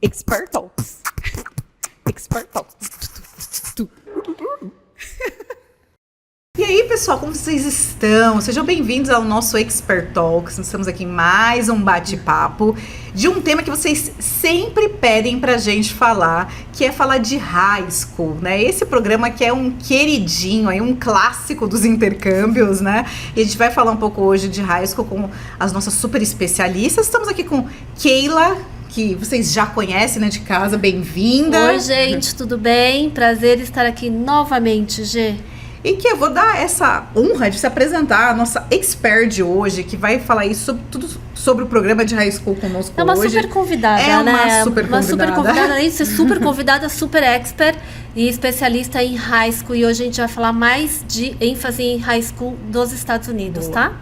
Expert Talks. Expert Talks. E aí, pessoal, como vocês estão? Sejam bem-vindos ao nosso Expert Talks. Nós estamos aqui em mais um bate-papo de um tema que vocês sempre pedem pra gente falar, que é falar de high school, né? Esse programa que é um queridinho, aí, um clássico dos intercâmbios, né? E a gente vai falar um pouco hoje de high school com as nossas super especialistas. Estamos aqui com Keila, que vocês já conhecem, né, de casa. Bem-vinda! Oi, gente, tudo bem? Prazer estar aqui novamente, Gê. E que eu vou dar essa honra de se apresentar a nossa expert de hoje, que vai falar aí sobre tudo sobre o programa de high school conosco hoje. É uma super convidada, né? Uma super convidada, além de ser super convidada, super expert e especialista em high school. E hoje a gente vai falar mais de ênfase em high school dos Estados Unidos, tá?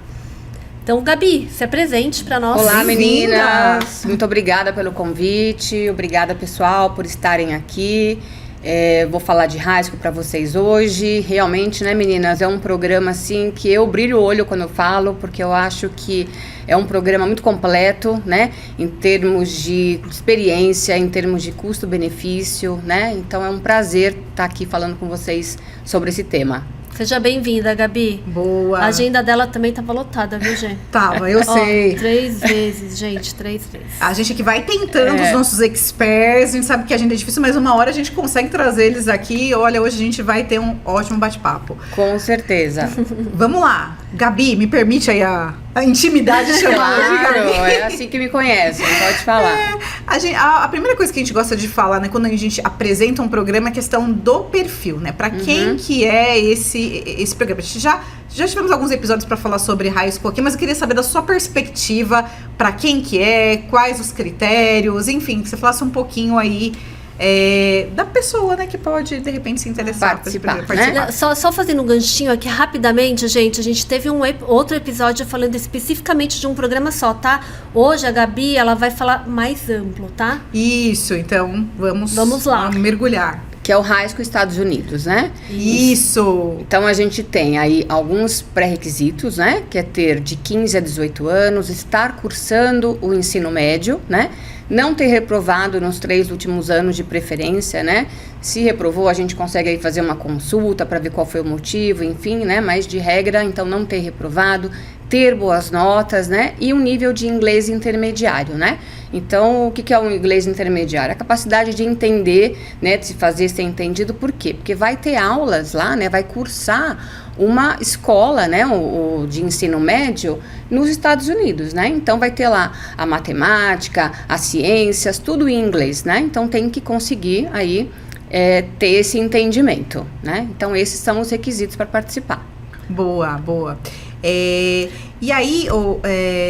Então, Gabi, se apresente para nós. Olá, meninas! Muito obrigada pelo convite, obrigada, pessoal, por estarem aqui. Vou falar de high school para vocês hoje. Realmente, né, meninas, é um programa assim que eu brilho o olho quando eu falo, porque eu acho que é um programa muito completo, né, em termos de experiência, em termos de custo-benefício, né? Então é um prazer estar aqui falando com vocês sobre esse tema. Seja bem-vinda, Gabi. Boa. A agenda dela também tava lotada, viu, gente? Tava, eu sei. 3 vezes, gente, 3 vezes. A gente que vai tentando os nossos experts, a gente sabe que a agenda é difícil, mas uma hora a gente consegue trazer eles aqui. Olha, hoje a gente vai ter um ótimo bate-papo. Com certeza. Vamos lá. Gabi, me permite aí a intimidade de chamar de Gabi. Claro, é assim que me conhecem, pode falar. A primeira coisa que a gente gosta de falar, né, quando a gente apresenta um programa, é a questão do perfil, né? Pra quem que é esse programa? A gente já tivemos alguns episódios para falar sobre high school aqui, mas eu queria saber da sua perspectiva, pra quem que é, quais os critérios, enfim, que você falasse um pouquinho aí da pessoa, né, que pode, de repente, se interessar. Participar. Né? Só fazendo um ganchinho aqui rapidamente, gente, a gente teve outro episódio falando especificamente de um programa só, tá? Hoje a Gabi, ela vai falar mais amplo, tá? Isso, então vamos lá. Vamos mergulhar. Que é o high school Estados Unidos, né? Isso! Então a gente tem aí alguns pré-requisitos, né? Que é ter de 15 a 18 anos, estar cursando o ensino médio, né? Não ter reprovado nos 3 últimos anos de preferência, né? Se reprovou, a gente consegue aí fazer uma consulta para ver qual foi o motivo, enfim, né? Mas de regra, então não ter reprovado, ter boas notas, né? E um nível de inglês intermediário, né? Então, o que é um inglês intermediário? A capacidade de entender, né? De se fazer ser entendido. Por quê? Porque vai ter aulas lá, né? Vai cursar uma escola, né, de ensino médio nos Estados Unidos, né? Então vai ter lá a matemática, as ciências, tudo em inglês, né? Então tem que conseguir aí ter esse entendimento, né? Então esses são os requisitos para participar. Boa. E aí,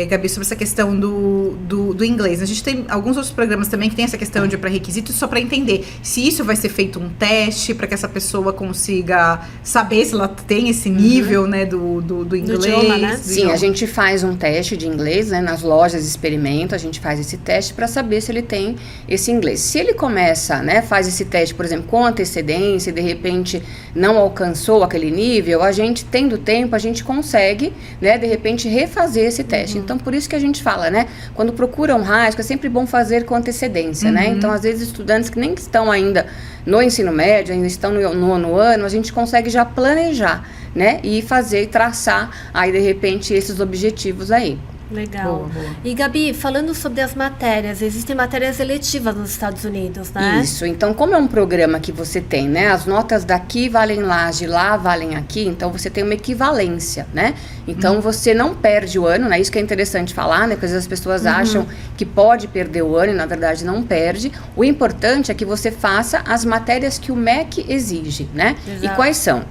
Gabi, sobre essa questão do inglês, a gente tem alguns outros programas também que tem essa questão de pré-requisitos, só para entender se isso vai ser feito um teste para que essa pessoa consiga saber se ela tem esse nível, né, do inglês. Do idioma, né? Sim, a gente faz um teste de inglês, né, nas lojas de experimento, a gente faz esse teste para saber se ele tem esse inglês. Se ele começa, né, faz esse teste, por exemplo, com antecedência e de repente não alcançou aquele nível, a gente, tendo tempo, a gente consegue, né, de repente refazer esse teste. Então, por isso que a gente fala, né, quando procura um high school, é sempre bom fazer com antecedência, né? Então, às vezes, estudantes que nem estão ainda no ensino médio, ainda estão no nono ano, a gente consegue já planejar, né, e fazer e traçar aí, de repente, esses objetivos aí. Legal. Boa. E, Gabi, falando sobre as matérias, existem matérias eletivas nos Estados Unidos, né? Isso. Então, como é um programa que você tem, né? As notas daqui valem lá, as de lá valem aqui, então você tem uma equivalência, né? Então, você não perde o ano, né? Isso que é interessante falar, né? Porque às vezes as pessoas acham que pode perder o ano e, na verdade, não perde. O importante é que você faça as matérias que o MEC exige, né? Exato. E quais são?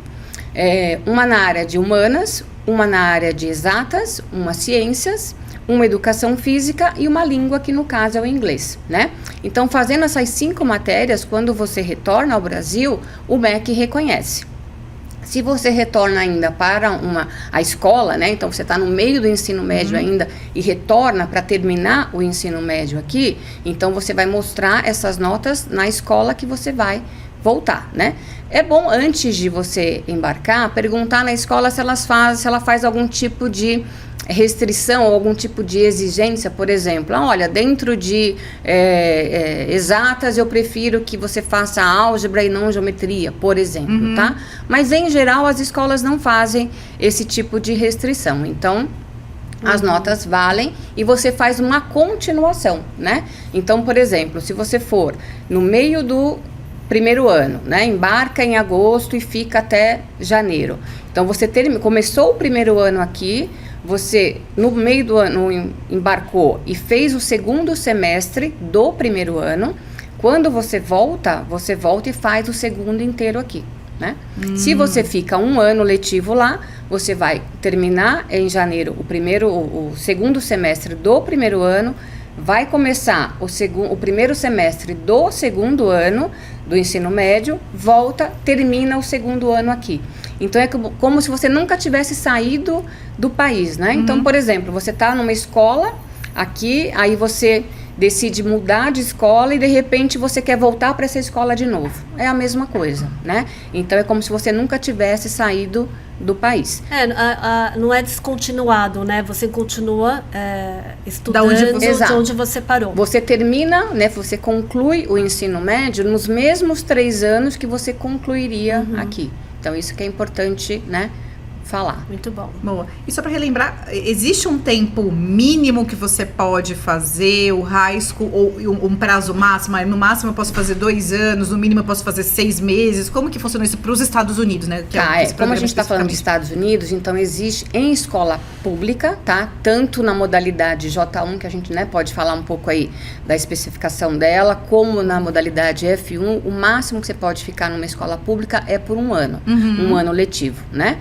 Uma na área de humanas, uma na área de exatas, uma ciências, uma educação física e uma língua, que no caso é o inglês, né? Então, fazendo essas 5 matérias, quando você retorna ao Brasil, o MEC reconhece. Se você retorna ainda para a escola, né? Então, você está no meio do ensino médio ainda e retorna para terminar o ensino médio aqui, então você vai mostrar essas notas na escola que você vai voltar, né? É bom, antes de você embarcar, perguntar na escola se ela faz algum tipo de restrição ou algum tipo de exigência, por exemplo, olha, dentro de exatas eu prefiro que você faça álgebra e não geometria, por exemplo, tá? Mas em geral as escolas não fazem esse tipo de restrição, então as notas valem e você faz uma continuação, né? Então, por exemplo, se você for no meio do primeiro ano, né? Embarca em agosto e fica até janeiro. Então, você começou o primeiro ano aqui, você no meio do ano embarcou e fez o segundo semestre do primeiro ano. Quando você volta e faz o segundo inteiro aqui, né? Se você fica um ano letivo lá, você vai terminar em janeiro o segundo semestre do primeiro ano, vai começar o primeiro semestre do segundo ano do ensino médio, volta, termina o segundo ano aqui. Então, é como se você nunca tivesse saído do país, né? Então, por exemplo, você está numa escola aqui, aí você decide mudar de escola e de repente você quer voltar para essa escola de novo. É a mesma coisa, né? Então é como se você nunca tivesse saído do país. Não é descontinuado, né? Você continua estudando de onde você parou. Você termina, né? Você conclui o ensino médio nos mesmos 3 anos que você concluiria aqui. Então isso que é importante, né? Falar. Muito bom. Boa. E só para relembrar, existe um tempo mínimo que você pode fazer o high school ou um prazo máximo? No máximo eu posso fazer 2 anos, no mínimo eu posso fazer 6 meses. Como que funciona isso para os Estados Unidos, né? Como a gente está falando de Estados Unidos, então existe em escola pública, tá? Tanto na modalidade J1, que a gente, né, pode falar um pouco aí da especificação dela, como na modalidade F1, o máximo que você pode ficar numa escola pública é por 1 ano, um ano letivo, né?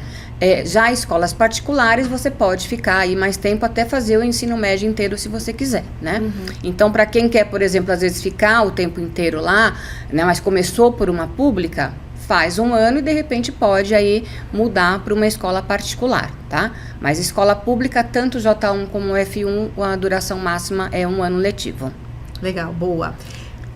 Já escolas particulares, você pode ficar aí mais tempo até fazer o ensino médio inteiro, se você quiser, né? Então, para quem quer, por exemplo, às vezes ficar o tempo inteiro lá, né, mas começou por uma pública, faz 1 ano e, de repente, pode aí mudar para uma escola particular, tá? Mas escola pública, tanto J1 como F1, a duração máxima é 1 ano letivo. Legal, boa.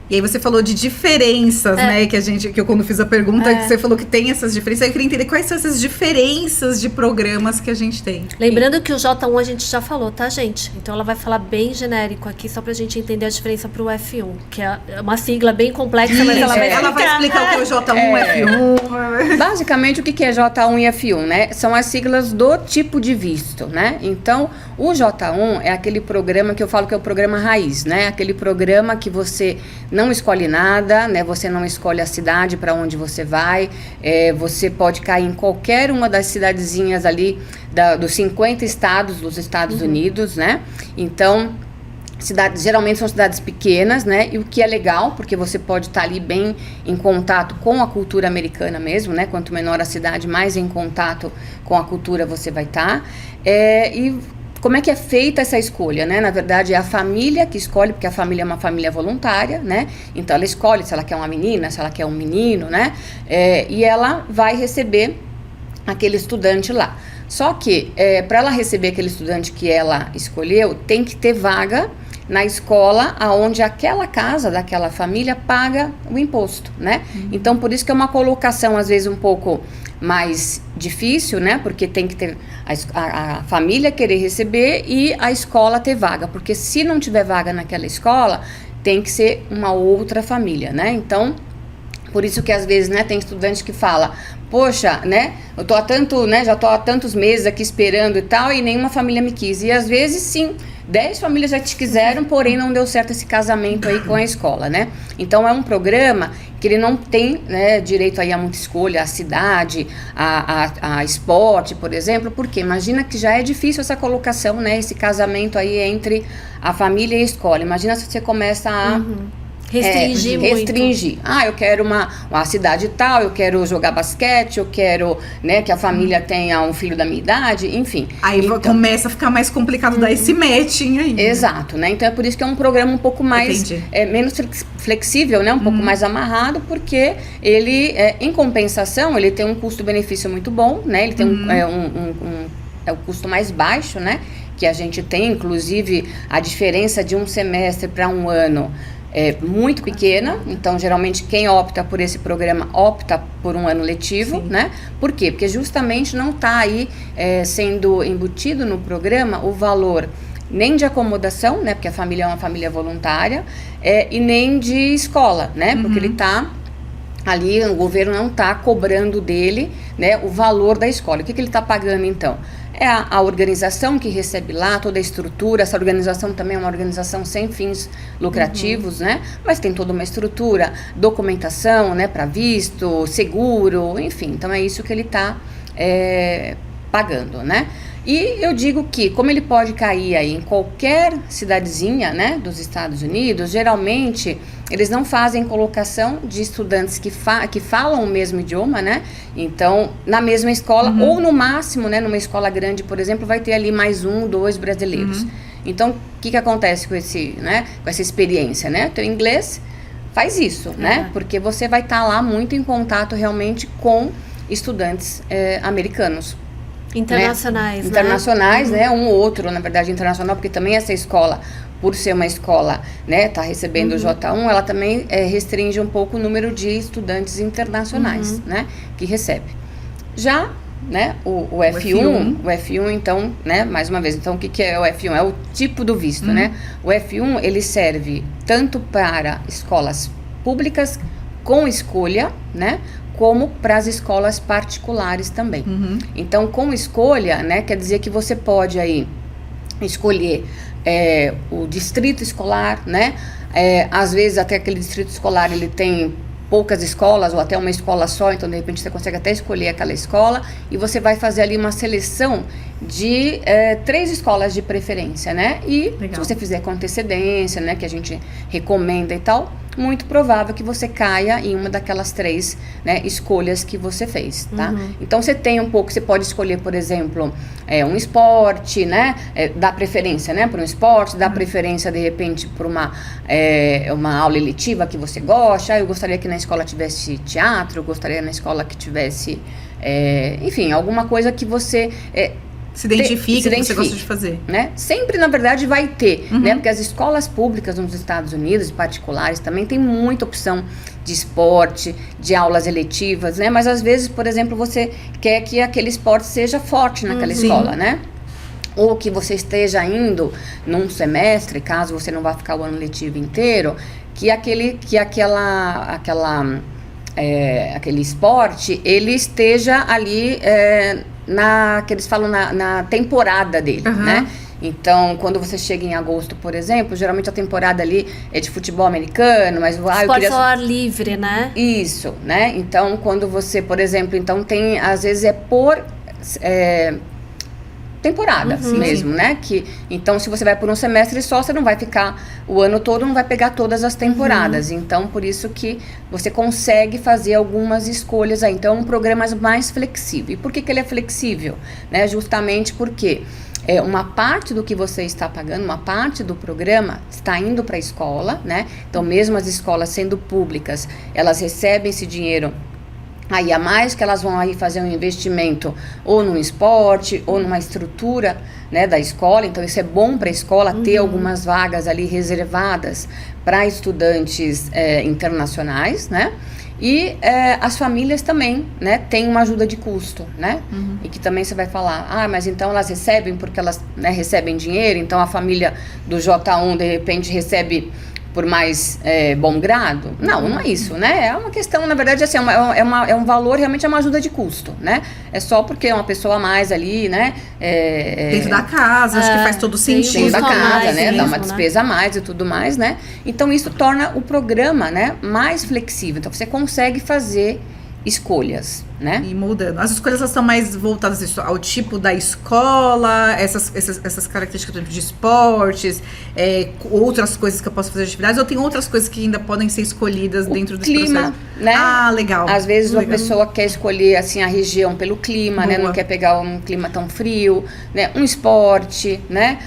E aí você falou de diferenças, né? Que eu quando fiz a pergunta, que você falou que tem essas diferenças. Eu queria entender quais são essas diferenças de programas que a gente tem. Lembrando que o J1 a gente já falou, tá, gente? Então ela vai falar bem genérico aqui, só pra gente entender a diferença pro F1, que é uma sigla bem complexa, mas ela vai explicar o que é o J1, F1. Basicamente, o que é J1 e F1, né? São as siglas do tipo de visto, né? Então, o J1 é aquele programa que eu falo que é o programa raiz, né? Aquele programa que você não escolhe nada, né? Você não escolhe a cidade para onde você vai, você pode cair em qualquer uma das cidadezinhas ali dos 50 estados dos Estados Unidos, né? Então, geralmente são cidades pequenas, né? E o que é legal, porque você pode estar ali bem em contato com a cultura americana mesmo, né? Quanto menor a cidade, mais em contato com a cultura você vai estar. E como é que é feita essa escolha, né? Na verdade, é a família que escolhe, porque a família é uma família voluntária, né? Então, ela escolhe se ela quer uma menina, se ela quer um menino, né? E ela vai receber aquele estudante lá. Só que, para ela receber aquele estudante que ela escolheu, tem que ter vaga na escola aonde aquela casa daquela família paga o imposto, né? Então, por isso que é uma colocação, às vezes, um pouco mais difícil, né? Porque tem que ter a família querer receber e a escola ter vaga. Porque se não tiver vaga naquela escola, tem que ser uma outra família, né? Então, por isso que às vezes, né, tem estudante que fala, poxa, né, eu tô já tô há tantos meses aqui esperando e tal, e nenhuma família me quis. E às vezes, sim, 10 famílias já te quiseram, porém não deu certo esse casamento aí com a escola, né? Então, é um programa que ele não tem, né, direito aí a muita escolha, a cidade, a esporte, por exemplo, porque imagina que já é difícil essa colocação, né, esse casamento aí entre a família e a escola. Imagina se você começa a restringir. Eu quero uma cidade tal, eu quero jogar basquete, eu quero, né, que a família tenha um filho da minha idade, enfim. Aí então, começa a ficar mais complicado dar esse matching aí. Exato, né? Então é por isso que é um programa um pouco mais menos flexível, né? Um pouco mais amarrado, porque ele, em compensação, ele tem um custo-benefício muito bom, né? Ele tem o custo mais baixo, né? Que a gente tem, inclusive, a diferença de um semestre para um ano muito pequena, então geralmente quem opta por esse programa opta por um ano letivo, né? Por quê? Porque justamente não está aí sendo embutido no programa o valor nem de acomodação, né? Porque a família é uma família voluntária, e nem de escola, né? Porque ele está ali, o governo não está cobrando dele, né, o valor da escola. O que ele está pagando então? É a organização que recebe lá, toda a estrutura. Essa organização também é uma organização sem fins lucrativos, né? Mas tem toda uma estrutura, documentação, né, para visto, seguro, enfim. Então é isso que ele está pagando, né? E eu digo que, como ele pode cair aí em qualquer cidadezinha, né, dos Estados Unidos, geralmente eles não fazem colocação de estudantes que falam o mesmo idioma, né? Então, na mesma escola, ou no máximo, né, numa escola grande, por exemplo, vai ter ali mais 1, 2 brasileiros. Então, o que acontece com com essa experiência, né? Teu inglês faz isso, né? Porque você vai estar lá muito em contato realmente com estudantes americanos. Internacionais, né? Internacionais, né? Um ou outro, na verdade, internacional, porque também essa escola, por ser uma escola, né, tá recebendo o J1, ela também restringe um pouco o número de estudantes internacionais, né, que recebe. Já, né, o F1, então, né, mais uma vez, então o que é o F1? É o tipo do visto, né? O F1, ele serve tanto para escolas públicas com escolha, né, como para as escolas particulares também. Então, com escolha, né, quer dizer que você pode aí escolher o distrito escolar, né? Às vezes até aquele distrito escolar ele tem poucas escolas ou até uma escola só, então de repente você consegue até escolher aquela escola e você vai fazer ali uma seleção de 3 escolas de preferência, né? E se você fizer com antecedência, né, que a gente recomenda e tal, muito provável que você caia em uma daquelas 3, né, escolhas que você fez, tá? Então você tem um pouco, você pode escolher, por exemplo, um esporte, né? Dá preferência, né, para um esporte, dá preferência de repente por uma aula eletiva que você gosta. Eu gostaria que na escola tivesse teatro, eu gostaria na escola que tivesse, enfim, alguma coisa que você se identifica, que você gosta de fazer, né? Sempre, na verdade, vai ter, né? Porque as escolas públicas nos Estados Unidos, particulares, também tem muita opção de esporte, de aulas eletivas, né? Mas às vezes, por exemplo, você quer que aquele esporte seja forte naquela escola, né? Ou que você esteja indo num semestre, caso você não vá ficar o ano letivo inteiro, que aquele esporte, ele esteja ali que eles falam na temporada dele, né? Então, quando você chega em agosto, por exemplo, geralmente a temporada ali é de futebol americano, mas esporte ao ar livre, né? Isso, né? Então, quando você, por exemplo, então tem, às vezes por temporada mesmo, né? Então, se você vai por um semestre só, você não vai ficar o ano todo, não vai pegar todas as temporadas. Então, por isso que você consegue fazer algumas escolhas aí. Então, é um programa mais flexível. E por que ele é flexível? Né? Justamente porque uma parte do que você está pagando, uma parte do programa está indo para a escola, né? Então, mesmo as escolas sendo públicas, elas recebem esse dinheiro aí a mais, que elas vão aí fazer um investimento ou num esporte ou numa estrutura, né, da escola. Então isso é bom para a escola ter algumas vagas ali reservadas para estudantes internacionais, né? E as famílias também, né, têm uma ajuda de custo, né? E que também você vai falar, mas então elas recebem porque elas, né, recebem dinheiro, então a família do J1 de repente recebe por mais bom grado? Não é isso, né? É uma questão, na verdade, assim, é um valor, realmente é uma ajuda de custo, né? É só porque é uma pessoa a mais ali, né? Dentro da casa, acho que faz todo sentido. Dentro da casa, né? Mesmo, dá uma despesa a mais e tudo mais, né? Então, isso torna o programa, né, mais flexível. Então, você consegue fazer escolhas, né? E moldando. As escolhas estão mais voltadas ao tipo da escola, essas características, por exemplo, de esportes, outras coisas que eu posso fazer de atividades, ou tem outras coisas que ainda podem ser escolhidas dentro desse processo? Né? Legal. Às vezes a pessoa quer escolher assim a região pelo clima, né? Não quer pegar um clima tão frio, né? Um esporte, né?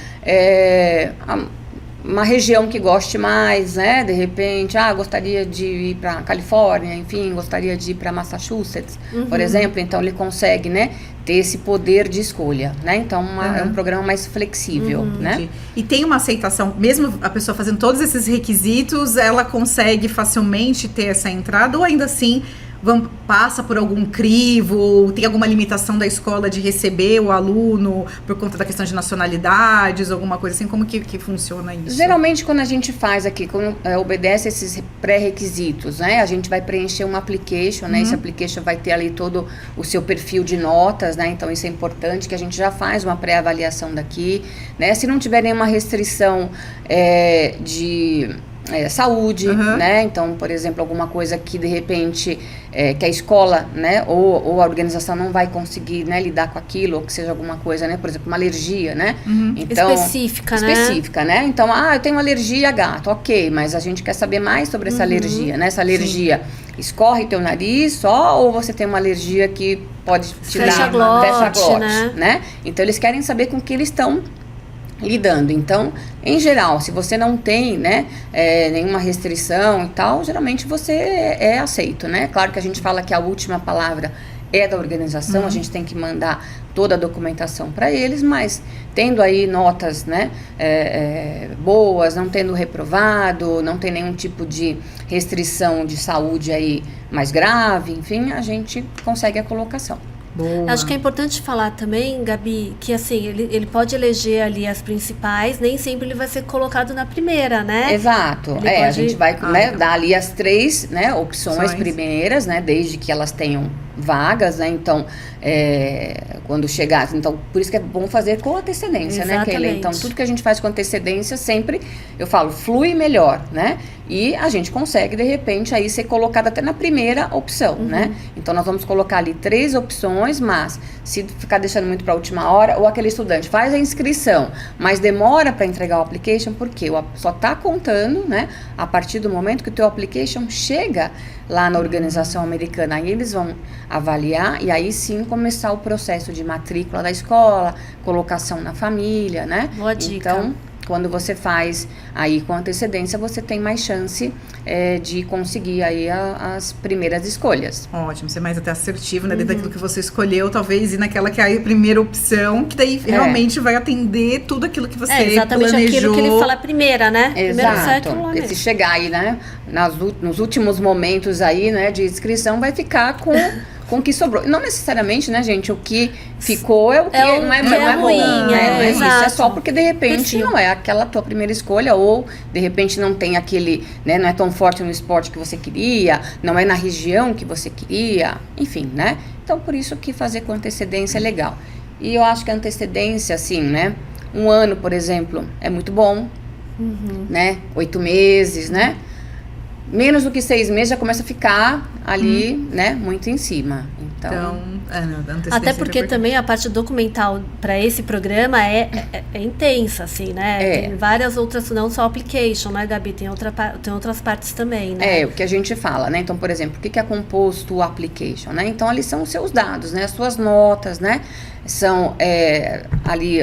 uma região que goste mais, né? De repente, gostaria de ir para Califórnia, enfim, gostaria de ir para Massachusetts, por exemplo. Então, ele consegue, né, ter esse poder de escolha, né? Então, é um programa mais flexível, né? E tem uma aceitação, mesmo a pessoa fazendo todos esses requisitos, ela consegue facilmente ter essa entrada, ou ainda assim passa por algum crivo, ou tem alguma limitação da escola de receber o aluno por conta da questão de nacionalidades, alguma coisa assim? Como que funciona isso? Geralmente, quando a gente faz aqui, quando obedece esses pré-requisitos, né? A gente vai preencher um application, né? Esse application vai ter ali todo o seu perfil de notas, né? Então, isso é importante, que a gente já faz uma pré-avaliação daqui, né? Se não tiver nenhuma restrição de saúde, né? Então, por exemplo, alguma coisa que de repente que a escola, né, ou a organização não vai conseguir, né, lidar com aquilo, ou que seja alguma coisa, né, por exemplo, uma alergia, né? Então, específica, né? Então, eu tenho alergia a gato, ok, mas a gente quer saber mais sobre essa alergia, né? Essa alergia escorre teu nariz só, ou você tem uma alergia que pode te dar fecha glote, né? Então, eles querem saber com que eles estão lidando. Então, em geral, se você não tem, né, nenhuma restrição e tal, geralmente você é aceito, né? Claro que a gente fala que a última palavra é da organização, a gente tem que mandar toda a documentação para eles, mas tendo aí notas, né, boas, não tendo reprovado, não tem nenhum tipo de restrição de saúde aí mais grave, enfim, a gente consegue a colocação. Boa. Acho que é importante falar também, Gabi, que assim, ele pode eleger ali as principais, nem sempre ele vai ser colocado na primeira, né? Exato. A gente vai dar ali as 3, né, opções primeiras, né, desde que elas tenham vagas, né? Então, quando chegar, então, por isso que é bom fazer com antecedência, né, Keila? Então, tudo que a gente faz com antecedência, sempre, eu falo, flui melhor, né? E a gente consegue, de repente, aí ser colocado até na primeira opção, né? Então, nós vamos colocar ali 3 opções, mas se ficar deixando muito para a última hora, ou aquele estudante faz a inscrição, mas demora para entregar o application, porque só está contando, né, a partir do momento que o teu application chega lá na organização americana. Aí eles vão avaliar e aí sim começar o processo de matrícula da escola, colocação na família, né? Boa dica. Então, quando você faz aí com antecedência, você tem mais chance de conseguir aí as primeiras escolhas. Ótimo, ser mais até assertivo, né? Dentro daquilo que você escolheu, talvez ir naquela que é a primeira opção, que daí realmente vai atender tudo aquilo que você exatamente planejou. Aquilo que ele fala primeira, né? Exato. Se chegar aí, né, nos últimos momentos aí, né, de inscrição, vai ficar com o que sobrou. Não necessariamente, né, gente, o que ficou é o que não é ruim, né? Isso é só porque, de repente, não é aquela tua primeira escolha, ou, de repente, não tem aquele, né, não é tão forte no esporte que você queria, não é na região que você queria, enfim, né? Então, por isso que fazer com antecedência é legal. E eu acho que a antecedência, assim, né, 1 ano, por exemplo, é muito bom, né? 8 meses, né? Menos do que 6 meses já começa a ficar ali, né, muito em cima. Então até porque também a parte documental para esse programa é intensa, assim, né? Tem várias outras, não só application, né, Gabi? Tem outras partes também, né? O que a gente fala, né? Então, por exemplo, o que é composto o application, né? Então, ali são os seus dados, né? As suas notas, né? São ali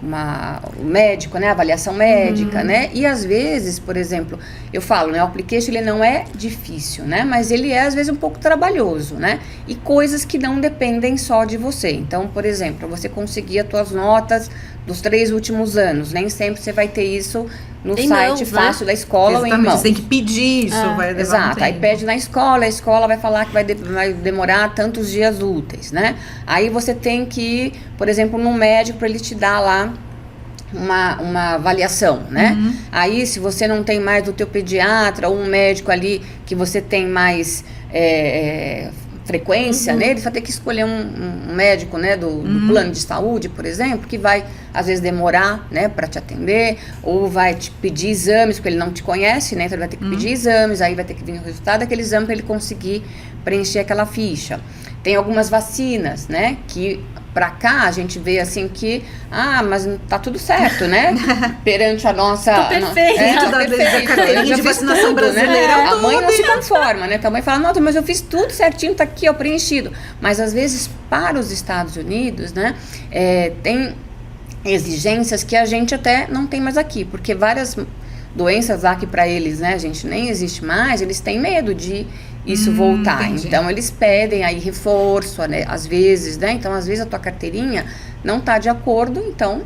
o médico, né, avaliação médica, né, e às vezes, por exemplo, eu falo, né, o application ele não é difícil, né, mas ele é às vezes um pouco trabalhoso, né, e coisas que não dependem só de você. Então, por exemplo, você conseguir as tuas notas dos 3 últimos anos, nem sempre você vai ter isso no site fácil da escola ou em mãos. Você tem que pedir isso, vai levar exato, aí pede na escola, a escola vai falar que vai demorar tantos dias úteis, né? Aí você tem que ir, por exemplo, num médico para ele te dar lá uma avaliação, né? Aí, se você não tem mais do teu pediatra ou um médico ali que você tem mais frequência, né? Ele vai ter que escolher um médico, né, do plano de saúde, por exemplo, que vai, às vezes, demorar, né, para te atender, ou vai te pedir exames, porque ele não te conhece, né? Então, ele vai ter que pedir exames, aí vai ter que vir o resultado daquele exame para ele conseguir preencher aquela ficha. Tem algumas vacinas, né, que pra cá a gente vê assim que mas tá tudo certo, né? Perante a nossa... Tô perfeito. Tá perfeito. De vacinação tudo, brasileira. Né? A mãe não se conforma, né? A mãe fala, não, mas eu fiz tudo certinho, tá aqui, ó, preenchido. Mas às vezes para os Estados Unidos, né, tem exigências que a gente até não tem mais aqui, porque várias doenças lá que para eles, né, a gente nem existe mais, eles têm medo de isso voltar. Entendi. Então eles pedem aí reforço, né, às vezes, né? Então às vezes a tua carteirinha não tá de acordo, então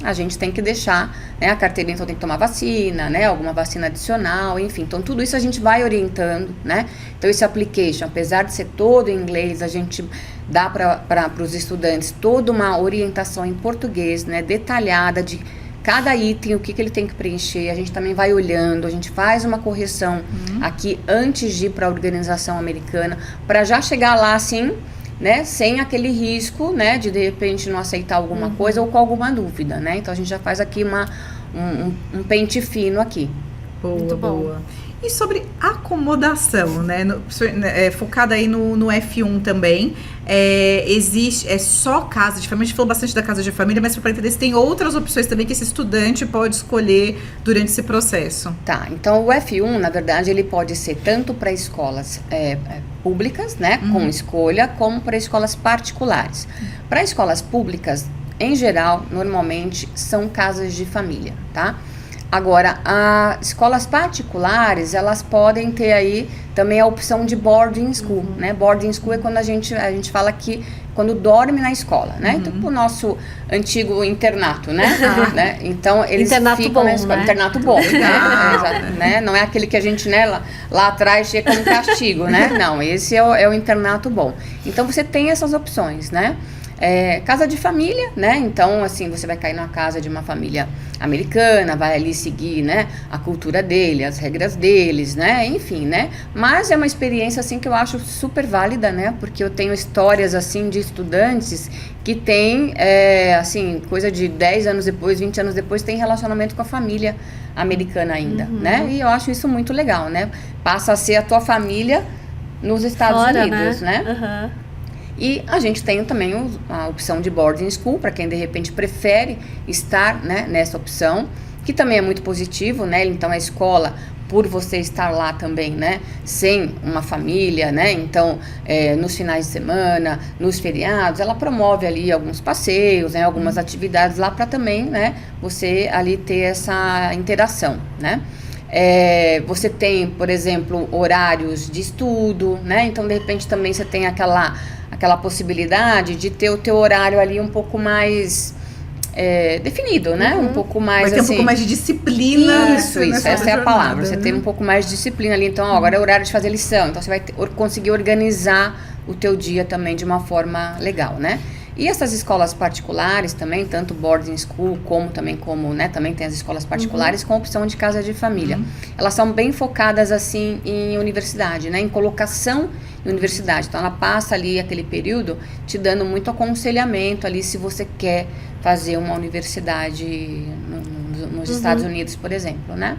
a gente tem que deixar, né, a carteirinha, então tem que tomar vacina, né, alguma vacina adicional, enfim. Então tudo isso a gente vai orientando, né? Então esse application, apesar de ser todo em inglês, a gente dá para os estudantes toda uma orientação em português, né, detalhada de cada item, o que ele tem que preencher. A gente também vai olhando, a gente faz uma correção aqui antes de ir para a organização americana, para já chegar lá assim, né, sem aquele risco, né, de repente não aceitar alguma coisa ou com alguma dúvida, né? Então a gente já faz aqui um pente fino aqui. Boa, Muito bom. boa. E sobre acomodação, né? Focada aí no F1 também. Existe, só casa de família, a gente falou bastante da casa de família, mas para entender se tem outras opções também que esse estudante pode escolher durante esse processo. Tá, então o F1, na verdade, ele pode ser tanto para escolas públicas, né, com escolha, como para escolas particulares. Para escolas públicas, em geral, normalmente, são casas de família, tá? Agora, as escolas particulares, elas podem ter aí também a opção de boarding school, né? Boarding school é quando a gente fala que quando dorme na escola, né? Então, o nosso antigo internato, né? né? Então, eles Internato ficam bom, na escola. né? Internato bom, né? Não é aquele que a gente, né, lá atrás chega como castigo, né? Não, esse é o internato bom. Então, você tem essas opções, né? Casa de família, né? Então, assim, você vai cair numa casa de uma família americana, vai ali seguir, né, a cultura dele, as regras deles, né? Enfim, né? Mas é uma experiência, assim, que eu acho super válida, né? Porque eu tenho histórias, assim, de estudantes que têm, assim, coisa de 10 anos depois, 20 anos depois, tem relacionamento com a família americana ainda, né? E eu acho isso muito legal, né? Passa a ser a tua família nos Estados Unidos, né? E a gente tem também a opção de boarding school, para quem de repente prefere estar, né, nessa opção, que também é muito positivo, né? Então a escola, por você estar lá também, né, sem uma família, né? Então, nos finais de semana, nos feriados, ela promove ali alguns passeios, né, algumas atividades lá para também, né, você ali ter essa interação, né? Você tem, por exemplo, horários de estudo, né? Então, de repente, também você tem aquela possibilidade de ter o teu horário ali um pouco mais definido, né? Um pouco mais, vai ter assim, um pouco mais de disciplina. Isso, essa é a palavra. Você tem um pouco mais de disciplina ali. Então, agora é o horário de fazer lição. Então, você vai conseguir organizar o teu dia também de uma forma legal, né? E essas escolas particulares também, tanto boarding school né, também tem as escolas particulares com opção de casa de família. Elas são bem focadas, assim, em universidade, né, em colocação em universidade. Então, ela passa ali aquele período te dando muito aconselhamento ali se você quer fazer uma universidade nos Estados Unidos, por exemplo, né?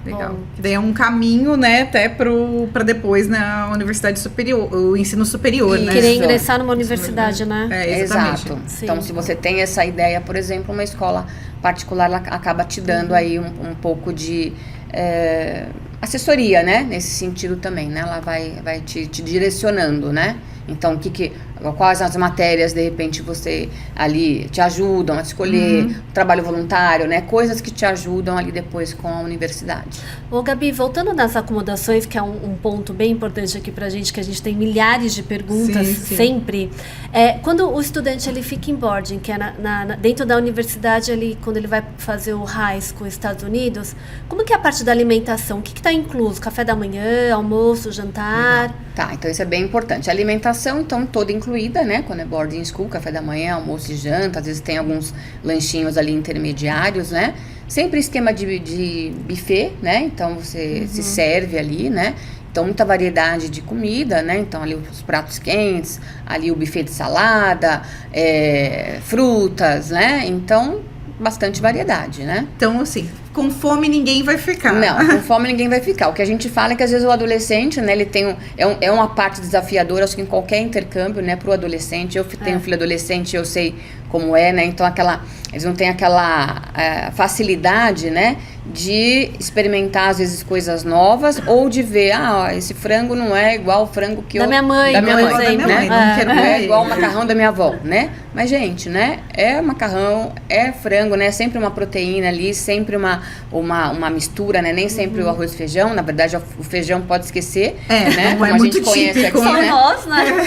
Legal. Que daí é um caminho, né, até para depois na universidade superior, o ensino superior, né? Querer ingressar numa universidade, né? Exatamente. Exato. Sim. Então, se você tem essa ideia, por exemplo, uma escola particular, ela acaba te dando aí um pouco de assessoria, né? Nesse sentido também, né? Ela vai te direcionando, né? Então, quais as matérias, de repente, você ali te ajudam a escolher, trabalho voluntário, né? Coisas que te ajudam ali depois com a universidade. Ô, Gabi, voltando nas acomodações, que é um ponto bem importante aqui pra gente, que a gente tem milhares de perguntas sempre. Quando o estudante ele fica em boarding, que é dentro da universidade, quando ele vai fazer o high school nos Estados Unidos, como que é a parte da alimentação? O que está incluso? Café da manhã, almoço, jantar? Legal. Tá, então isso é bem importante. A alimentação, então, toda incluída, né? Quando é boarding school, café da manhã, almoço e janta, às vezes tem alguns lanchinhos ali intermediários, né? Sempre esquema de buffet, né? Então, você se serve ali, né? Então, muita variedade de comida, né? Então, ali os pratos quentes, ali o buffet de salada, frutas, né? Então, bastante variedade, né? Então, assim, com fome ninguém vai ficar. Não, com fome ninguém vai ficar. O que a gente fala é que às vezes o adolescente, né, ele tem é uma parte desafiadora, acho que em qualquer intercâmbio, né, pro adolescente. Eu tenho filho adolescente, eu sei como é, né? Então eles não têm aquela facilidade, né, de experimentar às vezes coisas novas ou de ver, esse frango não é igual o frango que da minha mãe, né? Não é igual o macarrão da minha avó, né? Mas, gente, né, é macarrão, é frango, né? Sempre uma proteína ali, sempre uma mistura, né? Nem sempre o arroz e feijão, na verdade o feijão pode esquecer, né? Como a gente conhece típico, aqui, né? Nós, né?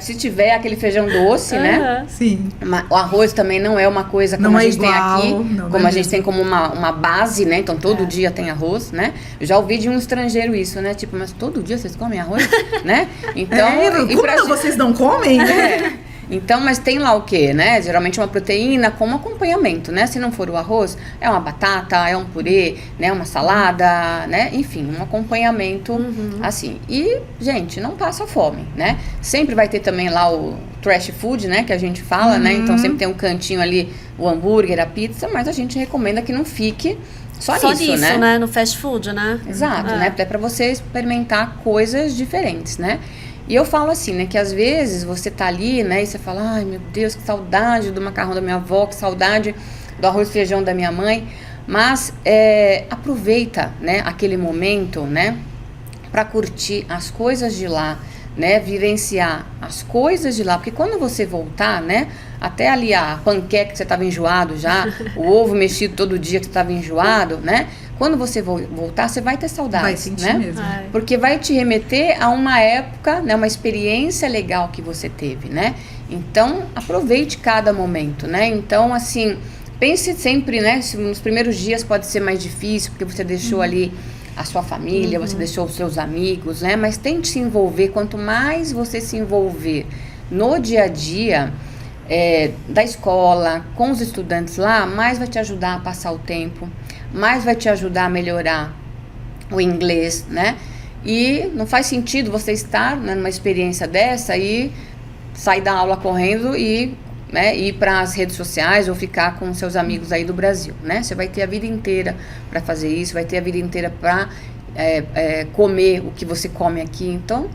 Se tiver aquele feijão doce, né? Sim. O arroz também não é uma coisa como a gente tem aqui, como a gente tem como uma base, né? Então todo dia tem arroz, né? Eu já ouvi de um estrangeiro isso, né? Tipo, mas todo dia vocês comem arroz, né? Então, como vocês não comem, né? Então, mas tem lá o quê, né? Geralmente uma proteína com acompanhamento, né? Se não for o arroz, é uma batata, é um purê, né? Uma salada, né? Enfim, um acompanhamento, assim. E, gente, não passa fome, né? Sempre vai ter também lá o trash food, né? Que a gente fala, né? Então, sempre tem um cantinho ali, o hambúrguer, a pizza, mas a gente recomenda que não fique só nisso, né? No fast food, né? Exato, né? Até pra você experimentar coisas diferentes, né? E eu falo assim, né, que às vezes você tá ali, né, e você fala, ai meu Deus, que saudade do macarrão da minha avó, que saudade do arroz e feijão da minha mãe, mas aproveita, né, aquele momento, né, para curtir as coisas de lá, né, vivenciar as coisas de lá, porque quando você voltar, né, até ali a panqueca que você estava enjoado já, o ovo mexido todo dia que você estava enjoado, né, quando você voltar, você vai ter saudade, vai sentir, né? mesmo. Porque vai te remeter a uma época, né, uma experiência legal que você teve, né? Então, aproveite cada momento, né? Então, assim, pense sempre, né, se nos primeiros dias pode ser mais difícil, porque você deixou ali a sua família, você deixou os seus amigos, né? Mas tente se envolver, quanto mais você se envolver no dia a dia da escola, com os estudantes lá, mais vai te ajudar a passar o tempo, mais vai te ajudar a melhorar o inglês, né? E não faz sentido você estar, né, numa experiência dessa e sair da aula correndo e, né, ir para as redes sociais ou ficar com seus amigos aí do Brasil, né? Você vai ter a vida inteira para fazer isso, vai ter a vida inteira para comer o que você come aqui. Então,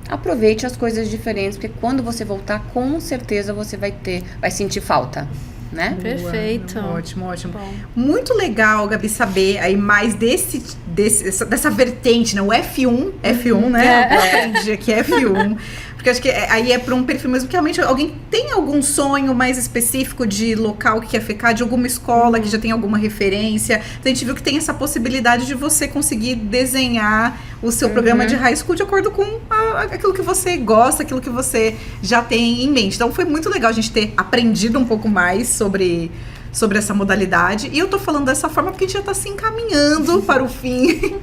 aproveite as coisas diferentes, porque quando você voltar, com certeza você vai sentir falta. Né? Perfeito. Ótimo. Bom. Muito legal, Gabi, saber aí mais dessa vertente, né? O F1, né? Eu aprendi aqui F1. Porque acho que aí é para um perfil mesmo que realmente alguém tem algum sonho mais específico de local que quer ficar, de alguma escola que já tem alguma referência. Então a gente viu que tem essa possibilidade de você conseguir desenhar o seu programa de high school de acordo com aquilo que você gosta, aquilo que você já tem em mente. Então foi muito legal a gente ter aprendido um pouco mais sobre essa modalidade. E eu tô falando dessa forma porque a gente já tá se encaminhando para o fim.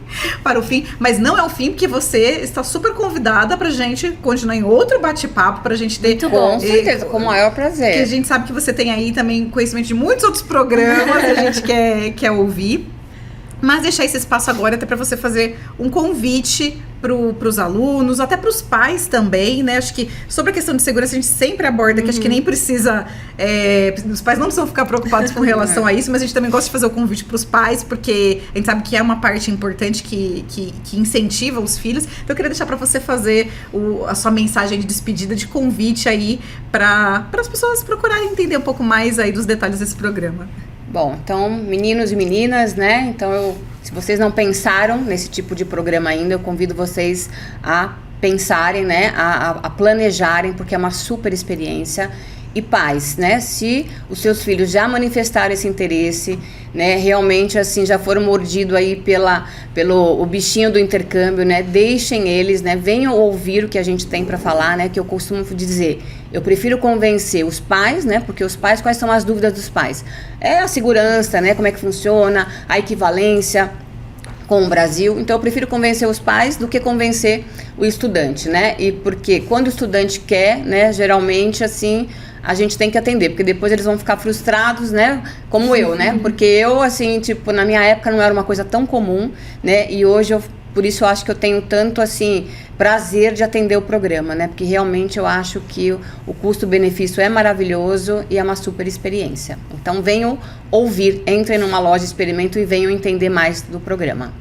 Mas não é o fim, porque você está super convidada pra gente continuar em outro bate-papo, pra gente ter... Muito bom. Com certeza, com o maior prazer. Porque a gente sabe que você tem aí também conhecimento de muitos outros programas que a gente quer ouvir. Mas deixar esse espaço agora até para você fazer um convite para os alunos, até para os pais também, né? Acho que sobre a questão de segurança a gente sempre aborda, que acho que nem precisa... os pais não precisam ficar preocupados com relação a isso, mas a gente também gosta de fazer o convite para os pais, porque a gente sabe que é uma parte importante que incentiva os filhos. Então eu queria deixar para você fazer a sua mensagem de despedida, de convite aí para as pessoas procurarem entender um pouco mais aí dos detalhes desse programa. Bom, então, meninos e meninas, né? Então, se vocês não pensaram nesse tipo de programa ainda, eu convido vocês a pensarem, né? A planejarem, porque é uma super experiência. E pais, né? Se os seus filhos já manifestaram esse interesse, né? Realmente, assim, já foram mordidos aí pelo bichinho do intercâmbio, né? Deixem eles, né? Venham ouvir o que a gente tem para falar, né? Que eu costumo dizer. Eu prefiro convencer os pais, né? Porque os pais, quais são as dúvidas dos pais? É a segurança, né? Como é que funciona, a equivalência com o Brasil. Então eu prefiro convencer os pais do que convencer o estudante, né? E porque quando o estudante quer, né? Geralmente, assim, a gente tem que atender, porque depois eles vão ficar frustrados, né? Como eu, né? Porque eu, assim, tipo, na minha época não era uma coisa tão comum, né? E hoje por isso eu acho que eu tenho tanto, assim, prazer de atender o programa, né? Porque realmente eu acho que o custo-benefício é maravilhoso e é uma super experiência. Então venham ouvir, entrem numa loja de experimento e venham entender mais do programa.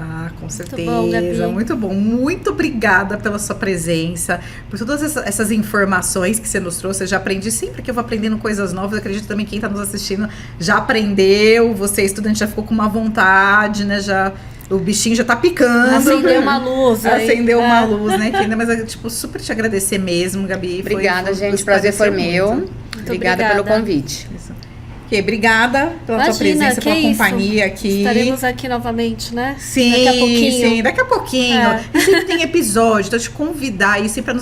Ah, com certeza. bom, Gabi. Muito bom. Muito obrigada pela sua presença, por todas essas informações que você nos trouxe. Eu já aprendi sempre que eu vou aprendendo coisas novas. Eu acredito também que quem está nos assistindo já aprendeu. Você, estudante, já ficou com uma vontade, né? O bichinho já tá picando. Acendeu uma luz. Acendeu uma luz, né? Mas eu, tipo, super te agradecer mesmo, Gabi. Obrigada, gente. O prazer foi meu. Muito Obrigada pelo convite. Isso. Obrigada pela tua presença, pela companhia aqui. Estaremos aqui novamente, né? Sim, daqui a pouquinho. Sim, daqui a pouquinho. E sempre tem episódio, então eu te convidar aí sempre para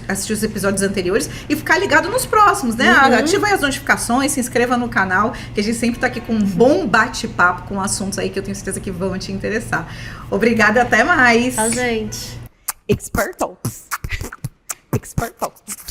assistir os episódios anteriores e ficar ligado nos próximos, né? Ativa aí as notificações, se inscreva no canal, que a gente sempre tá aqui com um bom bate-papo com assuntos aí que eu tenho certeza que vão te interessar. Obrigada e até mais. Tchau, gente. Expert Talks. Expert Talks.